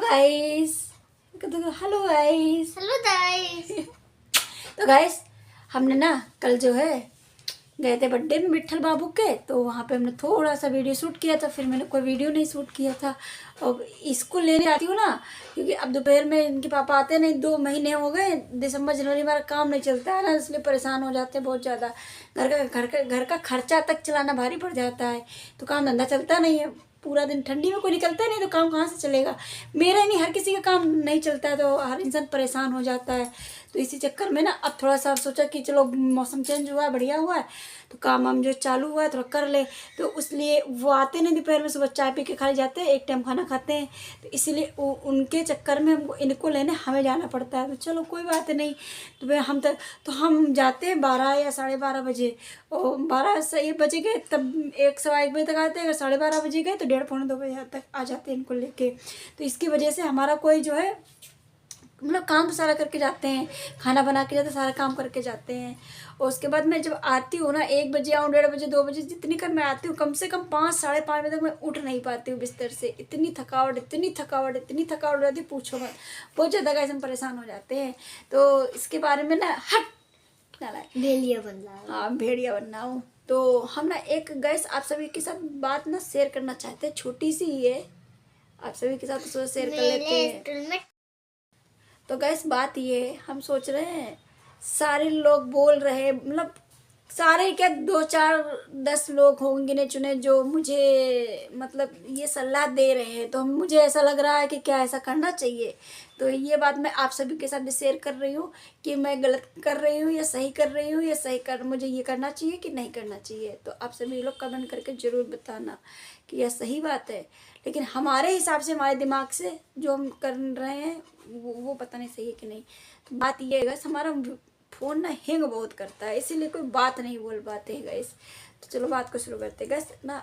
Guys. Hello guys. Hello guys. तो guys हमने ना कल जो है गए थे बर्थडे में विट्ठल बाबू के, तो वहाँ पे हमने थोड़ा सा वीडियो शूट किया था। फिर मैंने कोई वीडियो नहीं शूट किया था। और इसको लेने आती हूँ ना, क्योंकि अब दोपहर में इनके पापा आते नहीं। 2 महीने हो गए, दिसंबर जनवरी हमारा काम नहीं चलता है ना, इसलिए परेशान हो जाते हैं बहुत ज़्यादा। घर का खर्चा तक चलाना भारी पड़ जाता है, तो काम धंधा चलता नहीं है। पूरा दिन ठंडी में कोई निकलता नहीं, तो काम कहाँ से चलेगा। मेरा ही नहीं, हर किसी का काम नहीं चलता है, तो हर इंसान परेशान हो जाता है। तो इसी चक्कर में ना अब थोड़ा सा सोचा कि चलो मौसम चेंज हुआ है, बढ़िया हुआ है, तो काम हम जो चालू हुआ है थोड़ा कर ले। तो उसलिए वो आते नहीं दोपहर में, सुबह चाय पी के खाली जाते हैं, एक टाइम खाना खाते हैं। तो इसीलिए उनके चक्कर में हमको इनको लेने हमें जाना पड़ता है। तो चलो कोई बात नहीं। तो हम जाते हैं 12 या 12:30 बजे, और 12 से 1 बजे गए तब 1 सवा 1 बजे तक आते हैं। अगर 12:30 बजे गए तो 1:30 पौने 2 बजे तक आ जाते हैं इनको लेके। तो इसकी वजह से हमारा कोई जो है मतलब काम तो सारा करके जाते हैं, खाना बना के जाते हैं, सारा काम करके जाते हैं। और उसके बाद मैं जब आती हूँ ना, 1 बजे आऊँ, 1:30 बजे, 2 बजे, जितनी कर मैं आती हूँ, कम से कम 5 साढ़े 5 बजे तक मैं उठ नहीं पाती हूँ बिस्तर से। इतनी थकावट हो जाती है, पूछो मत। बहुत ज़्यादा गाइस हम परेशान हो जाते हैं। तो इसके बारे में ना भेड़िया बन रहा है। हाँ, भेड़िया बनना हूँ। तो हम ना एक गैस आप सभी के साथ बात ना शेयर करना चाहते हैं, छोटी सी ही है, आप सभी के साथ उसको शेयर कर लेते हैं। तो गैस बात ये है, हम सोच रहे हैं, सारे लोग बोल रहे हैं, मतलब सारे क्या 2 4 10 लोग होंगे गिने चुने जो मुझे मतलब ये सलाह दे रहे हैं। तो मुझे ऐसा लग रहा है कि क्या ऐसा करना चाहिए। तो ये बात मैं आप सभी के साथ भी शेयर कर रही हूँ कि मैं गलत कर रही हूँ या सही कर रही हूँ, या मुझे ये करना चाहिए कि नहीं करना चाहिए। तो आप सभी लोग कमेंट करके ज़रूर बताना कि यह सही बात है। लेकिन हमारे हिसाब से, हमारे दिमाग से जो हम कर रहे हैं वो पता नहीं सही है कि नहीं। तो बात ये है गैस, हमारा फ़ोन ना हैंग बहुत करता है, इसीलिए कोई बात नहीं बोल पाते हैं गैस। तो चलो बात को शुरू करते हैं गैस ना।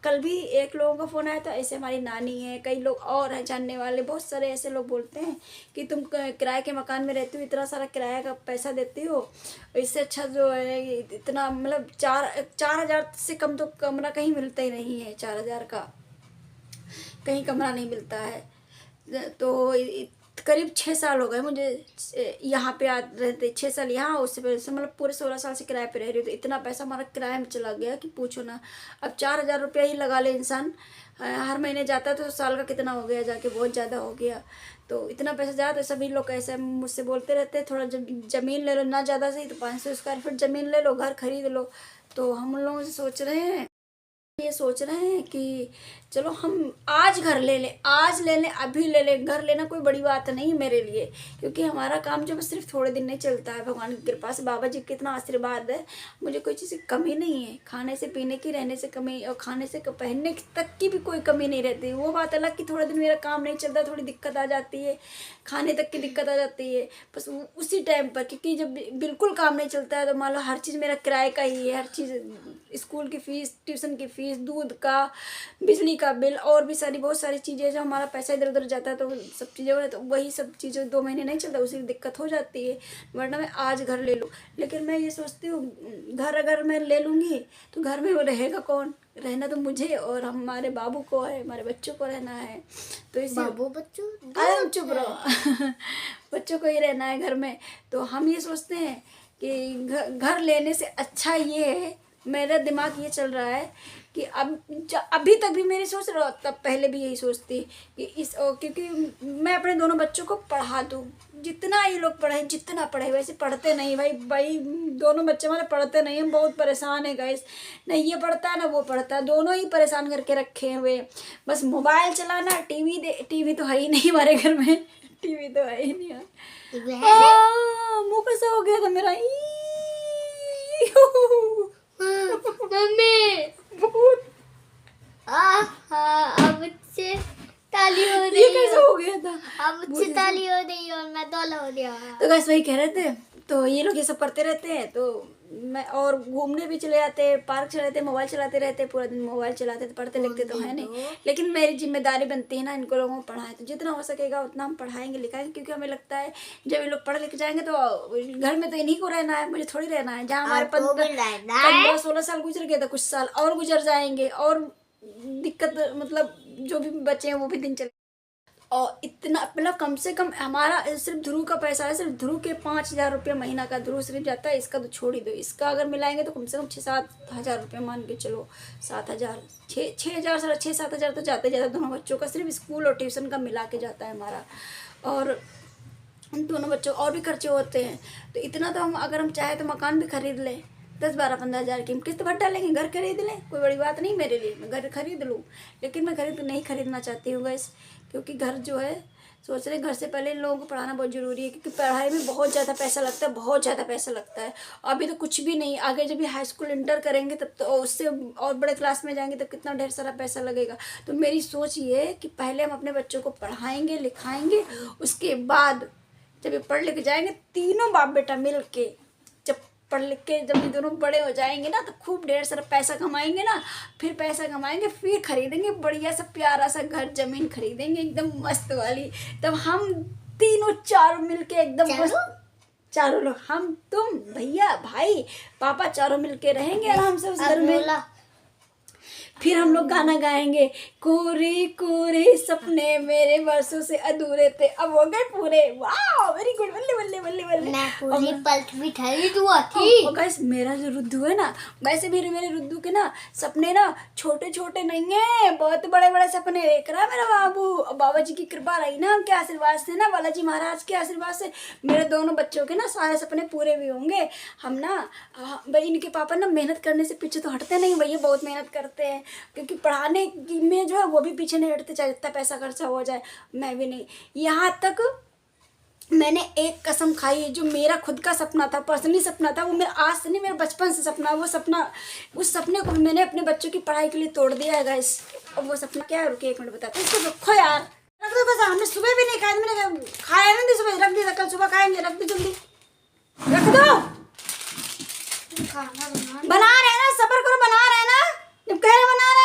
कल भी एक लोगों का फ़ोन आया था, ऐसे हमारी नानी है, कई लोग और हैं जानने वाले, बहुत सारे ऐसे लोग बोलते हैं कि तुम किराए के मकान में रहती हो, इतना सारा किराया का पैसा देती हो, इससे अच्छा जो है इतना मतलब 4,000 से कम तो कमरा कहीं मिलता ही नहीं है। 4,000 का कहीं कमरा नहीं मिलता है। तो करीब 6 साल हो गए मुझे यहाँ पे रहते, 6 साल यहाँ, उससे पहले से मतलब पूरे 16 साल से किराए पे रह रही हूँ। तो इतना पैसा हमारा किराए में चला गया कि पूछो ना। अब 4,000 रुपया ही लगा ले इंसान, हर महीने जाता है, तो साल का कितना हो गया जाके, बहुत ज़्यादा हो गया। तो इतना पैसा जा, तो सभी लोग ऐसे मुझसे बोलते रहते हैं, थोड़ा ज़मीन ले लो ना, ज़्यादा सही तो 500 स्क्वायर फीट ज़मीन ले लो, घर खरीद लो। तो हम उन लोगों से सोच रहे हैं, ये सोच रहे हैं कि चलो हम आज घर ले लें, आज ले लें, अभी ले लें। घर लेना कोई बड़ी बात नहीं है मेरे लिए, क्योंकि हमारा काम जो सिर्फ थोड़े दिन नहीं चलता है। भगवान की कृपा से, बाबा जी कितना आशीर्वाद है, मुझे कोई चीज़ की कमी नहीं है। खाने से, पीने की, रहने से कमी, और खाने से पहनने तक की भी कोई कमी नहीं रहती। वो बात अलग कि थोड़े दिन मेरा काम नहीं चलता, थोड़ी दिक्कत आ जाती है, खाने तक की दिक्कत आ जाती है बस उसी टाइम पर। क्योंकि जब बिल्कुल काम नहीं चलता है, तो मान लो हर चीज़ मेरा किराए का ही है, हर चीज़, स्कूल की फ़ीस, ट्यूशन की फ़ीस, दूध का, बिजली का बिल, और भी बहुत सारी चीज़ें जो हमारा पैसा इधर उधर जाता है। तो सब चीज़ें, तो वही सब चीज़ें 2 महीने नहीं चलता, उसी की दिक्कत हो जाती है। वरना मैं आज घर ले लूँ, लेकिन मैं ये सोचती हूँ घर अगर मैं ले लूँगी तो घर में वो रहेगा कौन। रहना तो मुझे और हमारे बाबू को है, हमारे बच्चों को रहना है। तो इसी बाबू बच्चों अरे चुप रहो बच्चों को ही रहना है घर में। तो हम ये सोचते हैं कि घर लेने से अच्छा ये है, मेरा दिमाग ये चल रहा है कि अभी तक भी मेरी सोच रहा, तब पहले भी यही सोचती कि क्योंकि मैं अपने दोनों बच्चों को पढ़ा दूँ। जितना ये लोग पढ़े, जितना पढ़े, वैसे पढ़ते नहीं भाई दोनों बच्चे हमारे पढ़ते नहीं, हम बहुत परेशान है गाइस। ना ये पढ़ता है ना वो पढ़ता है, दोनों ही परेशान करके रखे हुए। बस मोबाइल चलाना, टीवी तो है ही नहीं हमारे घर में, टीवी तो है ही नहीं है। मुँह कैसा हो गया था मेरा मम्मी। बहुत अब मुझसे ताली हो रही ये है। कैसा हो गया था, अब मुझसे ताली हो रही है और मैं दौला हो गया। तो बस वही कह रहे थे। तो ये लोग ये सब करते रहते हैं, तो मैं और घूमने भी चले जाते हैं, पार्क चले जाते हैं, मोबाइल चलाते रहते हैं, पूरा दिन मोबाइल चलाते, तो पढ़ते लिखते तो है नहीं। लेकिन मेरी जिम्मेदारी बनती है ना इनको लोगों को पढ़ाएं, तो जितना हो सकेगा उतना हम पढ़ाएंगे लिखाएंगे। क्योंकि हमें लगता है जब ये लोग पढ़ लिख जाएंगे तो घर में तो इन्हीं को रहना है, मुझे थोड़ी रहना है। जहाँ हमारे 15-16 साल गुजर गए, तो कुछ साल और गुजर जाएंगे, और दिक्कत मतलब जो भी बचे हैं वो भी दिन चले। और इतना मतलब कम से कम हमारा सिर्फ ध्रुव का पैसा है, सिर्फ ध्रुव के 5,000 रुपये महीना का ध्रुव सिर्फ जाता है। इसका तो छोड़ ही दो, इसका अगर मिलाएंगे तो कम से कम 6-7 हज़ार रुपये मान के चलो। 7,000 6,000 6-7 हज़ार तो जाते जाता दोनों बच्चों का, सिर्फ स्कूल और ट्यूशन का मिला के जाता है हमारा। और उन दोनों बच्चों और भी खर्चे होते हैं। तो इतना तो हम अगर हम चाहे तो मकान भी खरीद लें, 10-12-15 हज़ार की हम किस्त भर डालेंगे, घर खरीद लें, कोई बड़ी बात नहीं मेरे लिए, मैं घर खरीद लूँ। लेकिन मैं नहीं खरीदना चाहती हूँ गैस, क्योंकि घर जो है सोच रहे घर से पहले इन लोगों को पढ़ाना बहुत ज़रूरी है, क्योंकि पढ़ाई में बहुत ज़्यादा पैसा लगता है, बहुत ज़्यादा पैसा लगता है। अभी तो कुछ भी नहीं, आगे जब भी हाई स्कूल इंटर करेंगे तब तो उससे और बड़े क्लास में जाएंगे तब कितना ढेर सारा पैसा लगेगा। तो मेरी सोच ये है कि पहले हम अपने बच्चों को पढ़ाएंगे लिखाएंगे, उसके बाद जब ये पढ़ लिख जाएंगे तीनों बाप बेटा मिल के, जब पढ़ लिख के जब ये दोनों बड़े हो जाएंगे ना, तो खूब ढेर सारा पैसा कमाएंगे ना, फिर पैसा कमाएंगे फिर खरीदेंगे बढ़िया सा प्यारा सा घर जमीन खरीदेंगे एकदम मस्त वाली। तब हम तीनों चारों मिल के एकदम मस्त, चारों लोग, हम तुम भैया भाई पापा चारों मिल के रहेंगे आराम से उस घर में। फिर हम लोग गाना गाएंगे, कोरे कोरे सपने मेरे वर्षों से अधूरे थे अब हो गए पूरे। वाह वेरी गुड, बल्ले बल्ले बल्ले बल्ले। मैं पूरी पल्ट मिठाई दुआ थी। और गाइस मेरा जो रुद्धू है ना, वैसे भी मेरे रुद्धू के ना सपने ना छोटे छोटे नहीं है, बहुत बड़े बड़े सपने देख रहा है मेरा बाबू। बाबा जी की कृपा रही ना, उनके आशीर्वाद से ना, बालाजी महाराज के आशीर्वाद से मेरे दोनों बच्चों के ना सारे सपने पूरे भी होंगे। हम ना भाई इनके पापा ना मेहनत करने से पीछे तो हटते नहीं, भैया बहुत मेहनत करते हैं, क्योंकि पढ़ाने में जो है वो भी पीछे नहीं हटते, चाहे जितना पैसा खर्चा हो जाए। मैं भी नहीं, यहाँ तक मैंने एक कसम खाई है, जो मेरा खुद का सपना था, पर्सनली सपना था, वो मेरा आज से नहीं, मेरा बचपन से सपना, वो सपना, उस सपने को मैंने अपने बच्चों की पढ़ाई के लिए तोड़ दिया है गाइस। और वो सपना क्या है, रुकिए 1 मिनट बताते हैं। इसको रखो यार, रख दो तो, हमने सुबह भी नहीं खाया, मैंने खाया नहीं सुबह, रख दिया, कल सुबह खाएंगे, रख दो जल्दी, रख दो। बना रहे ना, सबर करो, बना रहे ना, जब कह रहे बना रहे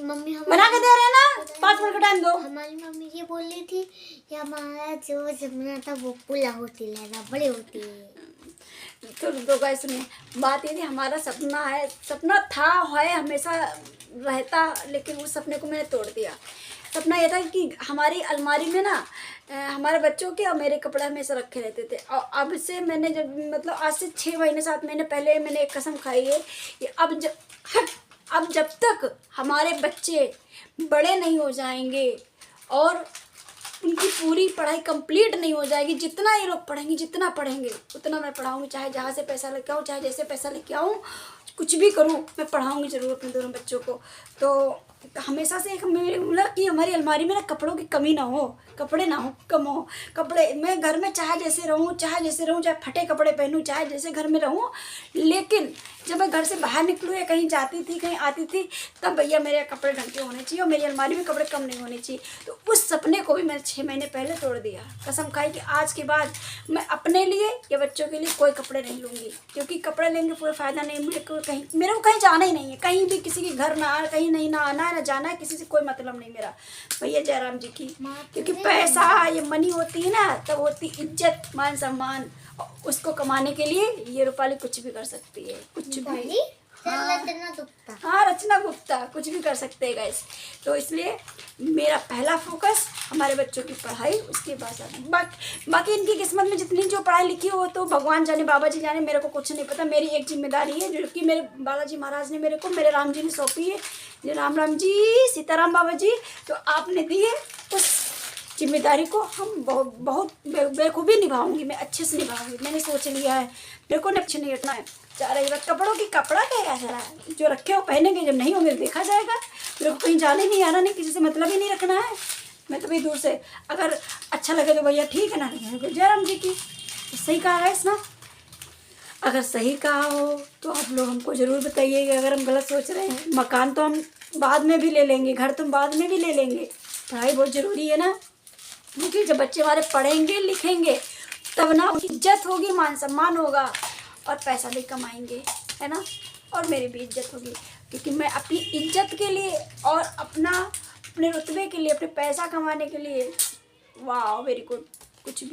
मम्मी बना के दे रहे हैं ना, 5 मिनट का टाइम दो। हमारी मम्मी ये बोल रही थी कि हमारा जो सपना था वो पूरा होती है, बड़े होती है। तो गाइस सुनिए, बात ये थी, हमारा सपना है, सपना था है हमेशा रहता, लेकिन उस सपने को मैंने तोड़ दिया। सपना ये था कि हमारी अलमारी में ना हमारे बच्चों के और मेरे कपड़े हमेशा रखे रहते थे। और अब से मैंने जब मतलब आज से 6 महीने 7 महीने पहले मैंने एक कसम खाई है कि अब जब तक हमारे बच्चे बड़े नहीं हो जाएंगे और उनकी पूरी पढ़ाई कंप्लीट नहीं हो जाएगी, जितना ये लोग पढ़ेंगे, जितना पढ़ेंगे उतना मैं पढ़ाऊँगी, चाहे जहाँ से पैसा लेके आऊँ, चाहे जैसे पैसा लेके आऊँ, कुछ भी करूँ, मैं पढ़ाऊँगी ज़रूर अपने दोनों बच्चों को। तो हमेशा से एक मेरे मतलब कि हमारी अलमारी में ना कपड़ों की कमी ना हो, कपड़े ना हो, कम हो कपड़े। मैं घर में चाहे जैसे रहूँ, चाहे फटे कपड़े पहनूँ, चाहे जैसे घर में रहूँ, लेकिन जब मैं घर से बाहर निकलूँ या कहीं जाती थी, कहीं आती थी, तब भैया मेरे कपड़े ढंग के होने चाहिए और मेरी अलमारी में कपड़े कम नहीं होने चाहिए। तो उस सपने को भी मैंने 6 महीने पहले तोड़ दिया। कसम खाई कि आज के बाद मैं अपने लिए या बच्चों के लिए कोई कपड़े नहीं लूँगी, क्योंकि कपड़े लेंगे कोई फ़ायदा नहीं। मेरे को कहीं जाना ही नहीं है, कहीं भी किसी के घर ना, कहीं नहीं ना आना है ना जाना है, किसी से कोई मतलब नहीं मेरा, भैया जयराम जी की। क्योंकि पैसा ये मनी होती है ना, तब होती इज्जत मान सम्मान, उसको कमाने के लिए ये रूपाली कुछ भी कर सकती है, कुछ भी। हाँ रचना गुप्ता कुछ भी कर सकते हैं गाइस। तो इसलिए मेरा पहला फोकस हमारे बच्चों की पढ़ाई, उसके बाद बाकी इनकी किस्मत में जितनी जो पढ़ाई लिखी हो तो भगवान जाने, बाबा जी जाने, मेरे को कुछ नहीं पता। मेरी एक जिम्मेदारी है जो कि मेरे बालाजी महाराज ने मेरे को, मेरे राम जी ने सौंपी है, जो राम राम जी सीताराम बाबा जी, तो आपने दी है, उस जिम्मेदारी को हम बहुत बेखूबी निभाऊंगी, मैं अच्छे से निभाऊंगी, मैंने सोच लिया है। मेरे को अच्छे नहीं हटना है। चाह रही बात कपड़ों की, कपड़ा क्या है, जो रखे हो पहनेंगे, जब नहीं होंगे देखा जाएगा। मेरे को कहीं जाने नहीं आना, नहीं किसी से मतलब ही नहीं रखना है। मैं तो भाई दूर से, अगर अच्छा लगे तो भैया ठीक है, ना लगे जयराम जी की। सही कहा है ना, अगर सही कहा हो तो आप लोग हमको ज़रूर बताइएगा अगर हम गलत सोच रहे हैं। मकान तो हम बाद में भी ले लेंगे, घर तो हम बाद में भी ले लेंगे, पढ़ाई बहुत ज़रूरी है ना, क्योंकि जब बच्चे हमारे पढ़ेंगे लिखेंगे तब ना उनकी इज्जत होगी, मान सम्मान होगा और पैसा भी कमाएंगे, है ना, और मेरी भी इज्जत होगी। क्योंकि मैं अपनी इज्जत के लिए और अपने रुतबे के लिए, अपने पैसा कमाने के लिए, वाह वेरी गुड, कुछ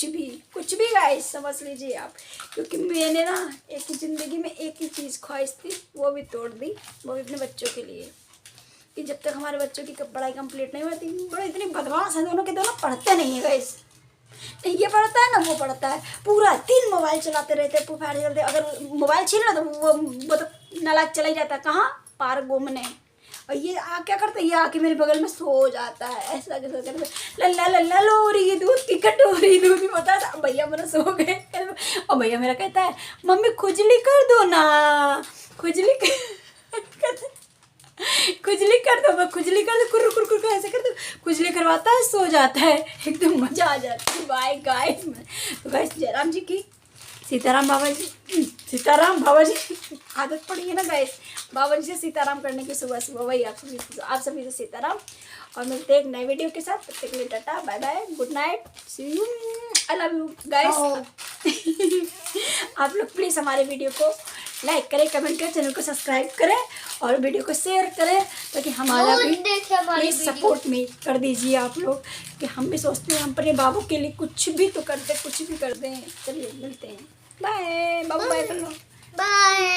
भी गाइस समझ लीजिए आप। क्योंकि मैंने ना एक ही ज़िंदगी में एक ही चीज़ ख्वाहिश थी, वो भी तोड़ दी, वो भी अपने बच्चों के लिए। कि जब तक हमारे बच्चों की पढ़ाई कंप्लीट नहीं होती। बड़े इतने बदमाश हैं दोनों के दोनों, पढ़ते नहीं है गाइस। ये पढ़ता है ना वो पढ़ता है, पूरा दिन मोबाइल चलाते रहते हैं, फुफाड़ चलते। अगर मोबाइल छीन लो तो वो तो नालायक चला ही जाता है कहाँ, पार्क घूमने। और ये क्या करता है, ये आके मेरे बगल में सो जाता है, ऐसा कैसा करता, लल्ला लल्ला लोरी दूध की कटोरी दूध भी बता था। भैया मेरा सो गए और भैया मेरा कहता है मम्मी खुजली कर दो ना, खुजली खुजली कर दो, मैं खुजली कर दो, कुर कुर कुर ऐसे कर दो, खुजली करवाता है, सो जाता है, एकदम मजा आ जाता है। Bye guys. तो गाइस जयराम जी की सीताराम बाबा जी, सीताराम बाबा जी आदत पड़ी है ना गाइस, बाबा जी से सीताराम करने की सुबह सुबह। वही आप सभी से सीताराम। और मिलते हैं एक नए वीडियो के साथ, तब तक के लिए tata bye bye, good night, see you, I love you guys. आप लोग प्लीज़ हमारे वीडियो को लाइक करें, कमेंट करें, चैनल को सब्सक्राइब करें और वीडियो को शेयर करें, ताकि हमारा भी प्लीज़ सपोर्ट में कर दीजिए आप लोग, कि हम भी सोचते हैं हम अपने बाबू के लिए कुछ भी तो करते, कुछ भी कर दें। चलिए मिलते हैं, बाय बाबू, बाय कर लो, बाय।